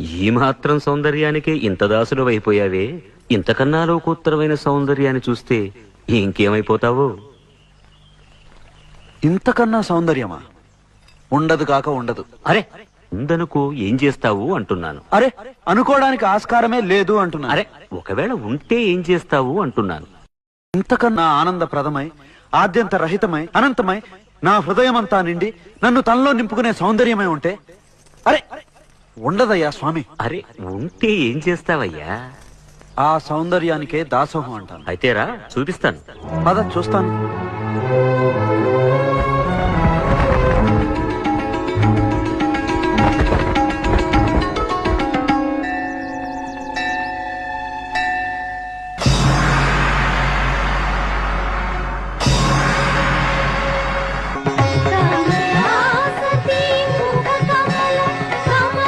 ఈ మాత్రం సౌందర్యానికే ఇంత దాసులు అయిపోయావే, ఇంతకన్నా లోకోత్తరమైన సౌందర్యాన్ని చూస్తే ఇంకేమైపోతావో. ఇంతకన్నా సౌందర్యమా? ఉండదు కాక ఉండదు. అరే ఉందనుకో ఏం చేస్తావు అంటున్నాను. అరే అనుకోవడానికి ఆస్కారమే లేదు అంటున్నా. అరే ఒకవేళ ఉంటే ఏం చేస్తావు అంటున్నాను. ఇంతకన్నా ఆనందప్రదమై, ఆద్యంత రహితమై, అనంతమై, నా హృదయమంతా నిండి నన్ను తనలో నింపుకునే సౌందర్యమై ఉంటే అరే ఉండదయ్యా స్వామి. అరే ఉంటే ఏం చేస్తావయ్యా? ఆ సౌందర్యానికే దాసోహం అంటాను. అయితేరా చూపిస్తాను. పద చూస్తాను.